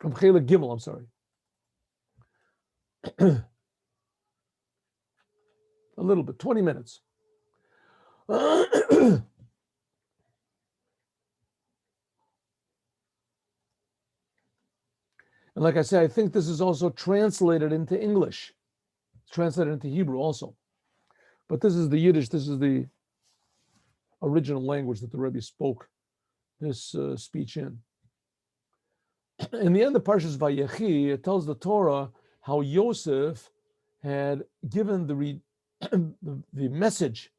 from Chelik Gimel, I'm sorry. A little bit, 20 minutes. And like I said, I think this is also translated into English. It's translated into Hebrew also. But this is the Yiddish, this is the original language that the Rebbe spoke this speech in. In the end of Parshas Vayechi, it tells the Torah how Yosef had given the message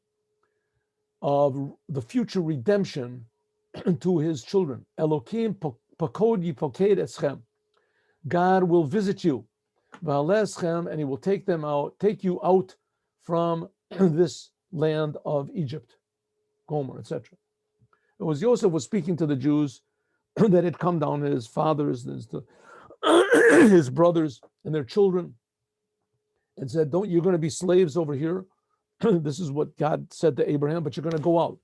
of the future redemption to his children. Elokim pakod yipoked eschem. God will visit you, v'aleschem, and He will take you out from this land of Egypt, Gomer, etc. It was Yosef was speaking to the Jews that had come down, his fathers, his brothers, and their children, and said, you're going to be slaves over here. This is what God said to Abraham, but you're going to go out.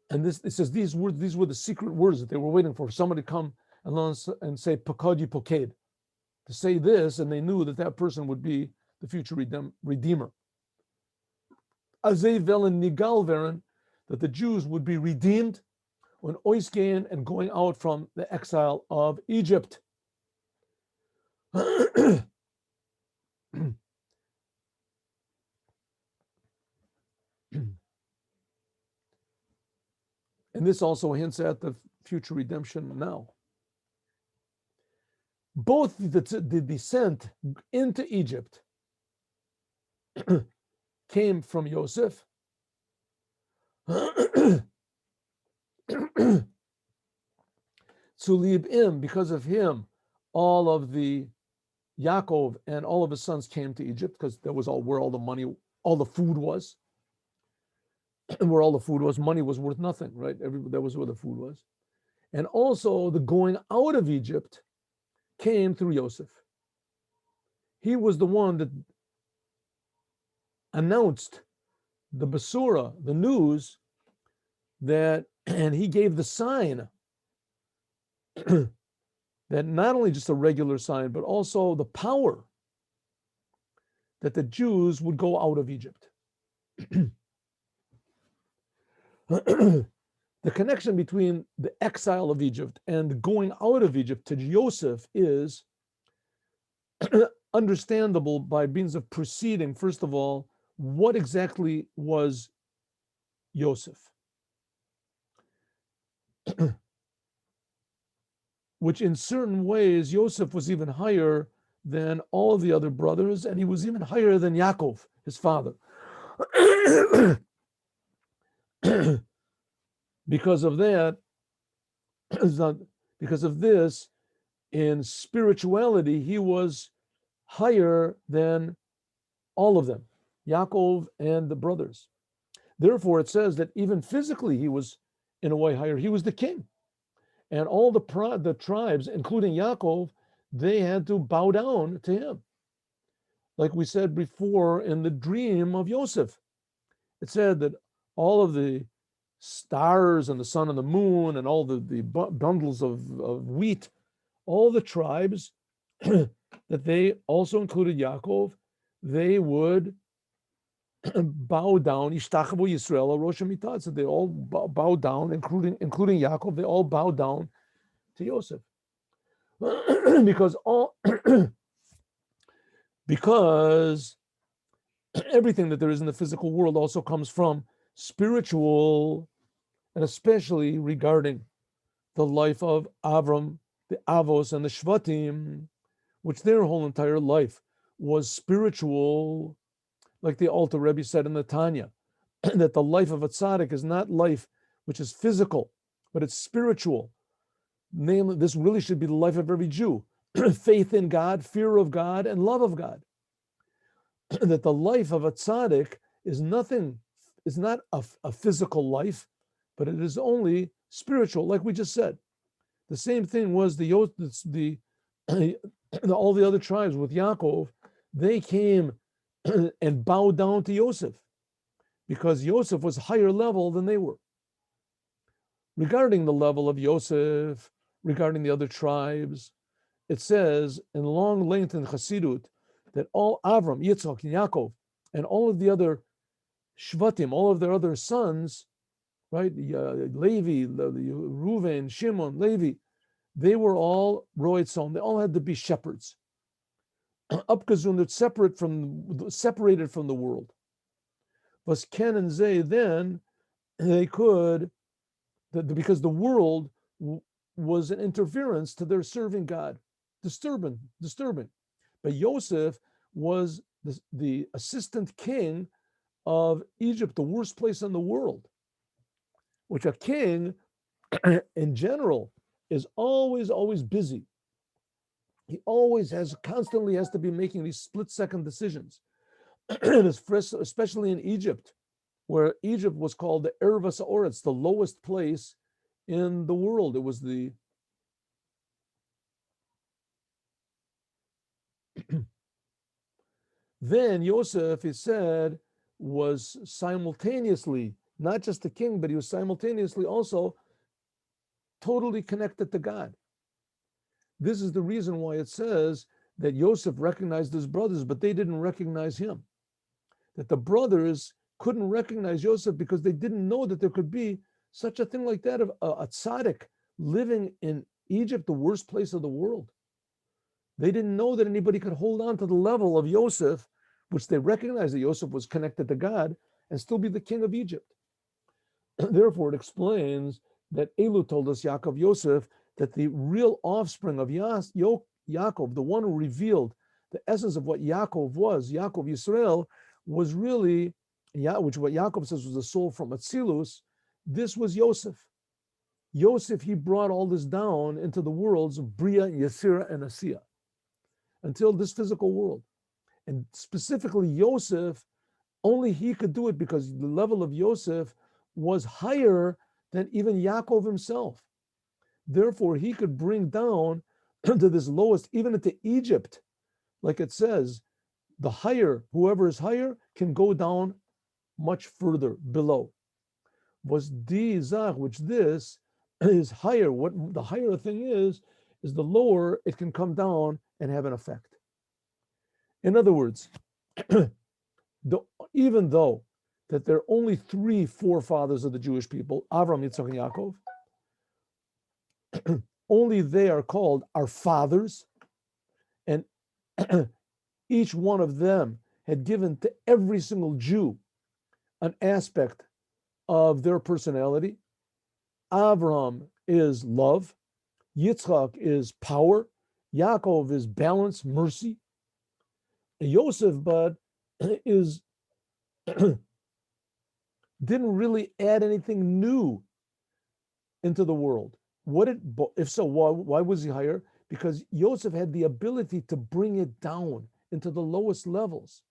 And it says these were the secret words that they were waiting for somebody to come and say pakad yipoked, to say this, and they knew that person would be the future redeemer. Azay velen nigal veren, that the Jews would be redeemed when oisgain and going out from the exile of Egypt. And this also hints at the future redemption now. Both the descent into Egypt came from Yosef, Tzulibim, because of him, all of the Yaakov and all of his sons came to Egypt, because that was where all the money, all the food was. And where all the food was, money was worth nothing, right? That was where the food was. And also the going out of Egypt came through Yosef. He was the one that announced the basura, the news, and he gave the sign that not only just a regular sign, but also the power that the Jews would go out of Egypt. The connection between the exile of Egypt and going out of Egypt to Yosef is understandable by means of preceding, first of all, what exactly was Yosef? Which in certain ways, Yosef was even higher than all of the other brothers, and he was even higher than Yaakov, his father. Because of that, because of this, in spirituality, he was higher than all of them, Yaakov and the brothers. Therefore, it says that even physically, he was in a way higher. He was the king. And all the tribes, including Yaakov, they had to bow down to him. Like we said before in the dream of Yosef, it said that all of the stars and the sun and the moon and all the bundles of wheat, all the tribes that they also included Yaakov, they would bow down. Yishtachavu Yisrael Rosh Mitat. So they all bow down, including Yaakov. They all bow down to Yosef because everything that there is in the physical world also comes from spiritual, and especially regarding the life of Avram, the Avos, and the Shvatim, which their whole entire life was spiritual, like the Alter Rebbe said in the Tanya, that the life of a tzaddik is not life which is physical, but it's spiritual. Namely, this really should be the life of every Jew. Faith in God, fear of God, and love of God. That the life of a tzaddik is not a physical life, but it is only spiritual, like we just said. The same thing was all the other tribes with Yaakov. They came and bowed down to Yosef because Yosef was higher level than they were. Regarding the level of Yosef, regarding the other tribes. It says in long length in Chassidut that all Avram, Yitzchak, and Yaakov, and all of the other Shvatim, all of their other sons, right? Levi, Reuven, Shimon, Levi, they were all roitzon. They all had to be shepherds. Upgazundert, separated from the world. Was Ken and Zay, then they could, because the world was an interference to their serving God, disturbing. But Yosef was the assistant king of Egypt, the worst place in the world, which a king in general is always busy. He constantly has to be making these split-second decisions, especially in Egypt, where Egypt was called the Erva Sa'oretz, the lowest place in the world. It was the then Yosef, he said, was simultaneously not just a king, but he was simultaneously also totally connected to God. This is the reason why it says that Yosef recognized his brothers, but they didn't recognize him. That the brothers couldn't recognize Yosef because they didn't know that there could be such a thing like that of a tzaddik living in Egypt, the worst place of the world. They didn't know that anybody could hold on to the level of Yosef, which they recognized that Yosef was connected to God, and still be the king of Egypt. Therefore, it explains that Elu told us, Yaakov Yosef, that the real offspring of Yaakov, the one who revealed the essence of what Yaakov was, Yaakov Yisrael, was really, which what Yaakov says was the soul from Atzilus, this was Yosef. Yosef, he brought all this down into the worlds of Bria, Yetzirah, and Asiya, until this physical world. And specifically Yosef, only he could do it because the level of Yosef was higher than even Yaakov himself. Therefore, he could bring down to this lowest, even into Egypt, like it says, the higher, whoever is higher, can go down much further below. Was di zach, which this is higher. What the higher a thing is the lower it can come down and have an effect. In other words, even though that there are only 3 forefathers of the Jewish people, Avram, Yitzchak, and Yaakov, only they are called our fathers, and each one of them had given to every single Jew an aspect of their personality. Avram is love, Yitzchak is power, Yaakov is balance, mercy. Yosef, but is didn't really add anything new into the world. If so, why was he higher? Because Yosef had the ability to bring it down into the lowest levels.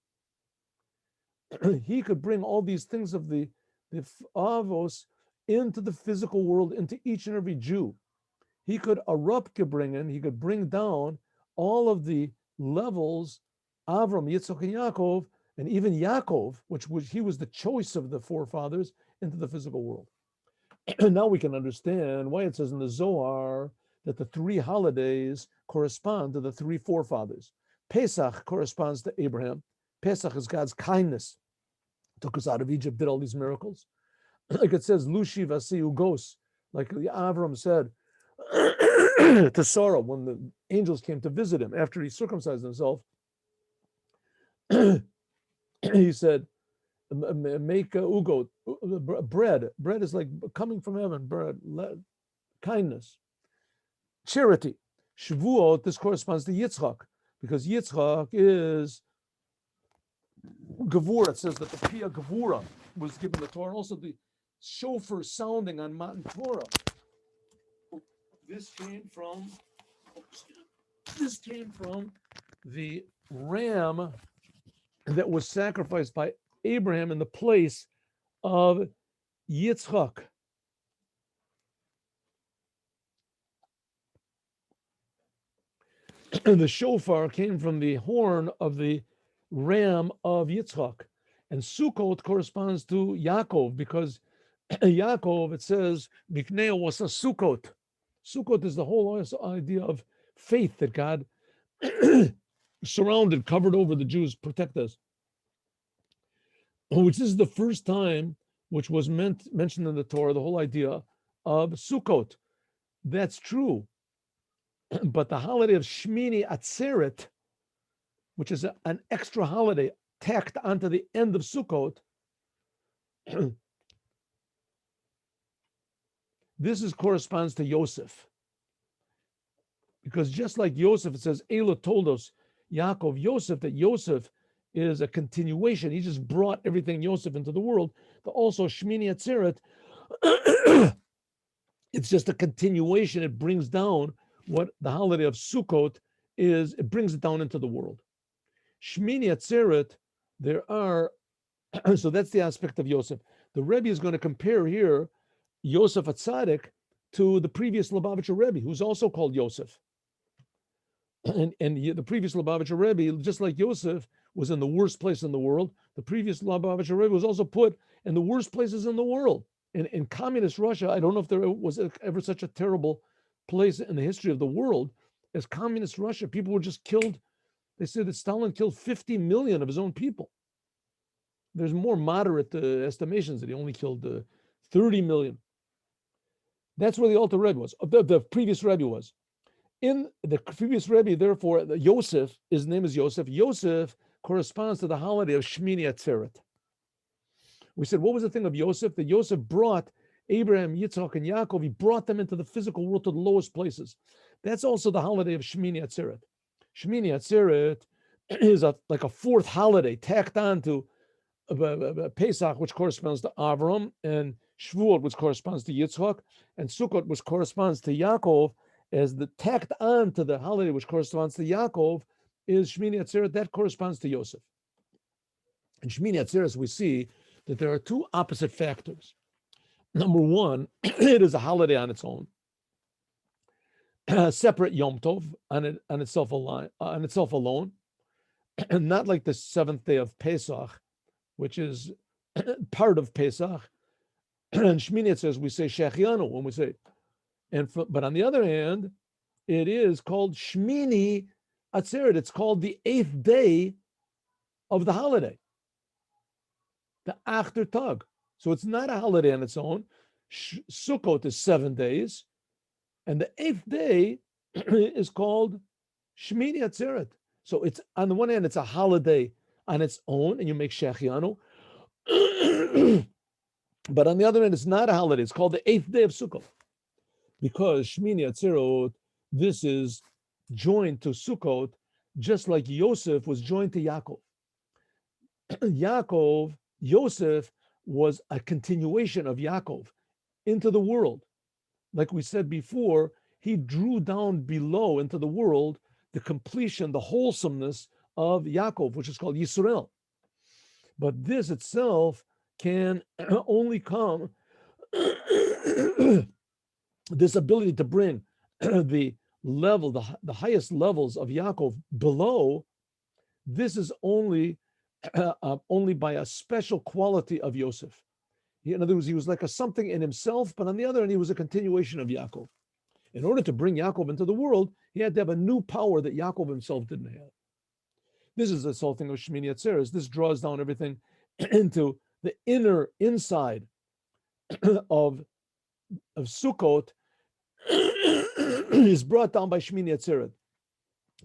He could bring all these things of the avos into the physical world, into each and every Jew. He could he could bring down all of the levels, Avram, Yitzchak, and Yaakov, and even Yaakov, he was the choice of the forefathers, into the physical world. And now we can understand why it says in the Zohar that the 3 holidays correspond to the 3 forefathers. Pesach corresponds to Abraham. Pesach is God's kindness. Took us out of Egypt, did all these miracles. Like it says, Lushi Vasi Ugos, like Avram said to Sarah when the angels came to visit him after he circumcised himself. He said, make ugot, bread. Bread is like coming from heaven, bread, kindness, charity. Shavuot, this corresponds to Yitzchak, because Yitzchak is Gevura. It says that the Pia Gevura was given the Torah, and also the shofar sounding on Matan Torah. This came from the ram that was sacrificed by Abraham in the place of Yitzchak. And the shofar came from the horn of the ram of Yitzchak. And Sukkot corresponds to Yaakov, because Yaakov, it says, Mikneo was a Sukkot. Sukkot is the whole idea of faith that God surrounded, covered over the Jews, protect us. Which is the first time which was mentioned in the Torah, the whole idea of Sukkot. That's true. But the holiday of Shmini Atzeret, which is an extra holiday tacked onto the end of Sukkot, corresponds to Yosef. Because just like Yosef, it says, Elah told us, Yaakov, Yosef, that Yosef is a continuation. He just brought everything Yosef into the world. But also Shmini Atzeret, it's just a continuation. It brings down what the holiday of Sukkot is. It brings it down into the world. Shmini Atzeret, there are, so that's the aspect of Yosef. The Rebbe is going to compare here Yosef Atzadik to the previous Lubavitcher Rebbe, who's also called Yosef. And the previous Lubavitcher Rebbe, just like Yosef, was in the worst place in the world. The previous Lubavitcher Rebbe was also put in the worst places in the world. In communist Russia, I don't know if there was ever such a terrible place in the history of the world as communist Russia. People were just killed. They said that Stalin killed 50 million of his own people. There's more moderate estimations that he only killed 30 million. That's where the Alter Rebbe was, the previous Rebbe was. In the previous Rebbe, therefore, Yosef, his name is Yosef. Yosef corresponds to the holiday of Shmini Atzeret. We said, what was the thing of Yosef? That Yosef brought Abraham, Yitzhak, and Yaakov, he brought them into the physical world to the lowest places. That's also the holiday of Shmini Atzeret. Shmini Atzeret is like a fourth holiday tacked on to Pesach, which corresponds to Avram, and Shavuot, which corresponds to Yitzhak, and Sukkot, which corresponds to Yaakov, as the tacked on to the holiday, which corresponds to Yaakov, is Shmini Atzeret. That corresponds to Yosef. In Shmini Atzeret, we see that there are two opposite factors. Number one, it is a holiday on its own, separate Yom Tov on itself alone, and not like the seventh day of Pesach, which is part of Pesach. And Shmini Atzeret, we say Shechianu when we say, but on the other hand, it is called Shmini Atzeret. It's called the 8th day of the holiday, the Achter Tag. So it's not a holiday on its own. Sukkot is 7 days, and the 8th day is called Shmini Atzeret. So it's, on the one hand, it's a holiday on its own, and you make Shechianu. But on the other hand, it's not a holiday. It's called the 8th day of Sukkot. Because Shmini Atzeret, this is joined to Sukkot, just like Yosef was joined to Yaakov. Yosef was a continuation of Yaakov into the world. Like we said before, he drew down below into the world the completion, the wholesomeness of Yaakov, which is called Yisrael. But this itself can only come, this ability to bring the level, the highest levels of Yaakov below, this is only by a special quality of Yosef. In other words, he was like a something in himself, but on the other hand, he was a continuation of Yaakov. In order to bring Yaakov into the world, he had to have a new power that Yaakov himself didn't have. This is this whole thing of Shmini Atzeret. This draws down everything into the inner inside of Sukkot is brought down by Shmini Atzeret,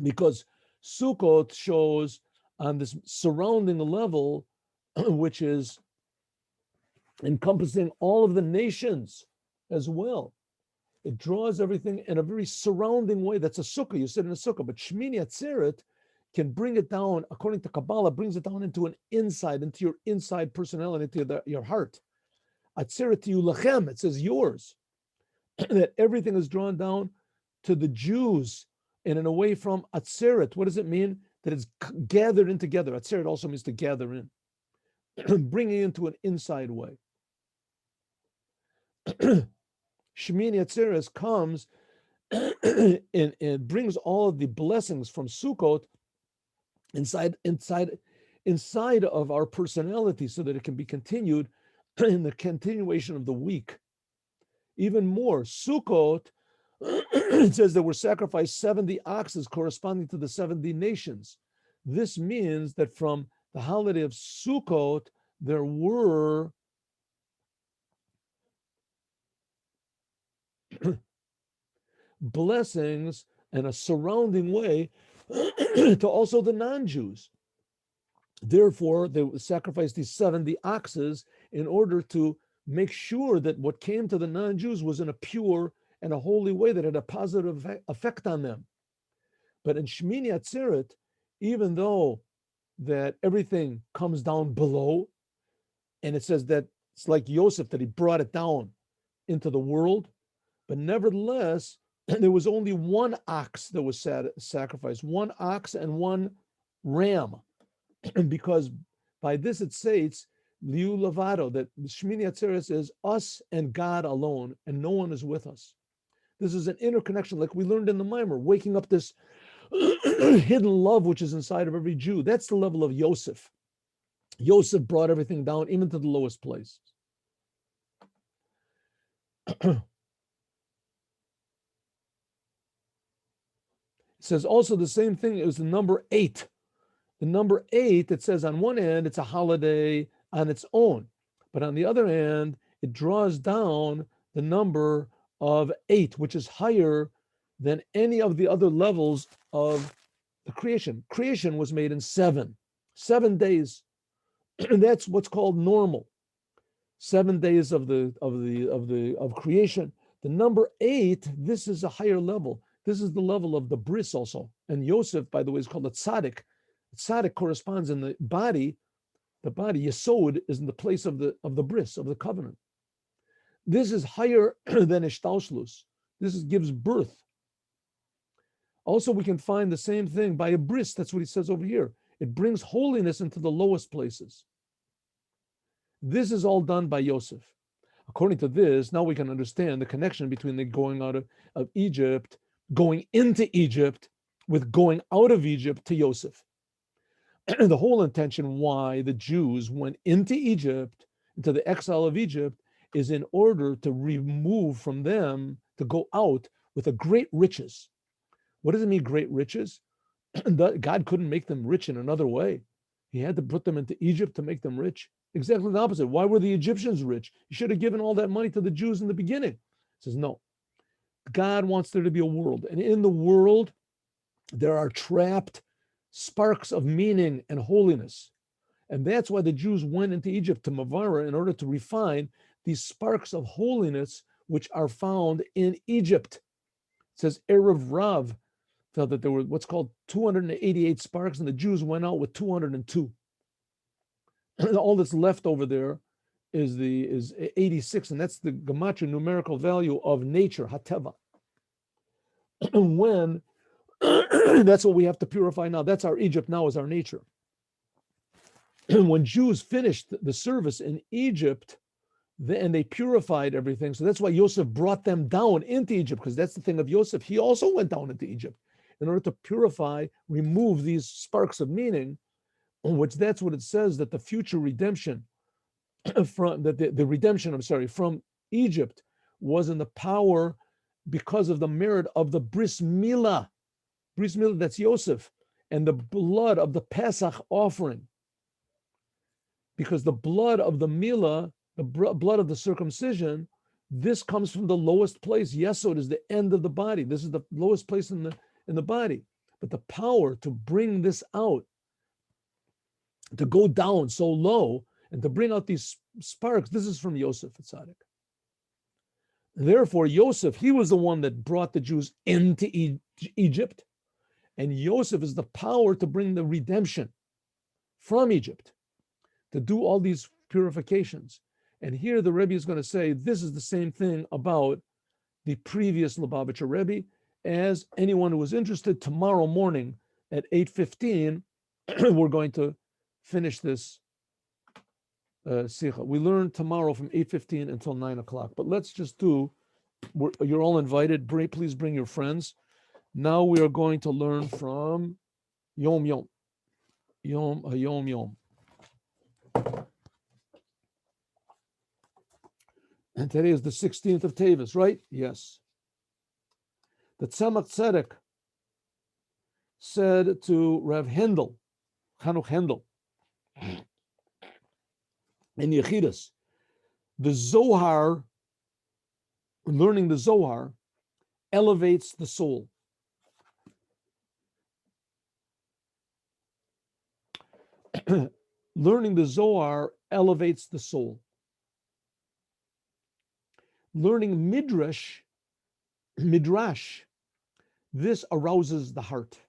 because Sukkot shows on this surrounding level, which is encompassing all of the nations as well. It draws everything in a very surrounding way. That's a sukkah. You sit in a sukkah, but Shmini Atzeret can bring it down, according to Kabbalah, brings it down into an inside, into your inside personality, into your heart. Atzeret you lachem, it says yours. That everything is drawn down to the Jews and in a way from Atzeret. What does it mean? That it's gathered in together. Atzeret also means to gather in, bringing into an inside way. Shmini Atzeret comes and brings all of the blessings from Sukkot inside of our personality, so that it can be continued in the continuation of the week. Even more, Sukkot It says there were sacrificed 70 oxes corresponding to the 70 nations. This means that from the holiday of Sukkot, there were blessings and a surrounding way to also the non-Jews. Therefore, they sacrificed these 70 oxes in order to make sure that what came to the non-Jews was in a pure and a holy way that had a positive effect on them. But in Shmini Atzeret, even though that everything comes down below, and it says that it's like Yosef, that he brought it down into the world, but nevertheless, there was only one ox that was sacrificed, one ox and one ram. Because by this it states, Liu Lavado, that Shmini Atzeret is us and God alone, and no one is with us. This is an interconnection, like we learned in the Mimer, waking up this hidden love which is inside of every Jew. That's the level of Yosef. Yosef brought everything down, even to the lowest place. It says also the same thing. It was the number 8. The number 8, it says on one hand, it's a holiday on its own. But on the other hand, it draws down the number of 8, which is higher than any of the other levels of the creation. Creation was made in 7 days. That's what's called normal. 7 days of creation. The number 8, this is a higher level. This is the level of the bris also. And Yosef, by the way, is called a tzaddik. Tzaddik corresponds in the body. The body, Yesod, is in the place of the bris, of the covenant. This is higher than Ishtaushlus. This gives birth. Also, we can find the same thing by a bris. That's what he says over here. It brings holiness into the lowest places. This is all done by Yosef. According to this, now we can understand the connection between the going out of Egypt, going into Egypt, with going out of Egypt to Yosef. The whole intention why the Jews went into Egypt, into the exile of Egypt, is in order to remove from them, to go out with a great riches. What does it mean, great riches? God couldn't make them rich in another way. He had to put them into Egypt to make them rich. Exactly the opposite. Why were the Egyptians rich? He should have given all that money to the Jews in the beginning. He says, no. God wants there to be a world. And in the world, there are trapped sparks of meaning and holiness. And that's why the Jews went into Egypt to Mavara in order to refine these sparks of holiness which are found in Egypt. It says Erev Rav felt that there were what's called 288 sparks, and the Jews went out with 202. All that's left over there is 86, and that's the gematria numerical value of nature, hateva. When that's what we have to purify now. That's our Egypt now, is our nature. When Jews finished the service in Egypt, and they purified everything, so that's why Yosef brought them down into Egypt, because that's the thing of Yosef. He also went down into Egypt in order to purify, remove these sparks of meaning, which that's what it says, that the future redemption from the redemption, from Egypt was in the power because of the merit of the bris milah. Bris milah, that's Yosef, and the blood of the Pesach offering. Because the blood of the milah, the blood of the circumcision, this comes from the lowest place. Yesod is the end of the body. This is the lowest place in the body. But the power to bring this out, to go down so low, and to bring out these sparks, this is from Yosef Tzaddik. Therefore, Yosef, he was the one that brought the Jews into Egypt, and Yosef is the power to bring the redemption from Egypt, to do all these purifications. And here the Rebbe is going to say this is the same thing about the previous Lubavitcher Rebbe. As anyone who is interested, tomorrow morning at 8:15, we're going to finish this Sikha. We learn tomorrow from 8:15 until 9 o'clock. But let's just you're all invited. Please bring your friends. Now we are going to learn from Yom Yom. Yom. And today is the 16th of Tevis, right? Yes. The Tzemach Tzedek said to Rav Hendel, Chanuch Hendel, in Yechidus, the Zohar, learning the Zohar, elevates the soul. Learning the Zohar elevates the soul. Learning Midrash, this arouses the heart.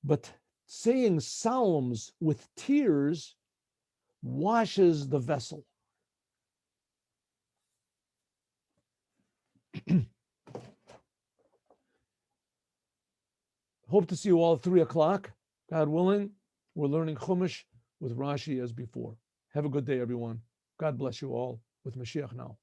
But saying psalms with tears washes the vessel. Hope to see you all at 3:00, God willing. We're learning Chumash with Rashi as before. Have a good day, everyone. God bless you all with Moshiach now.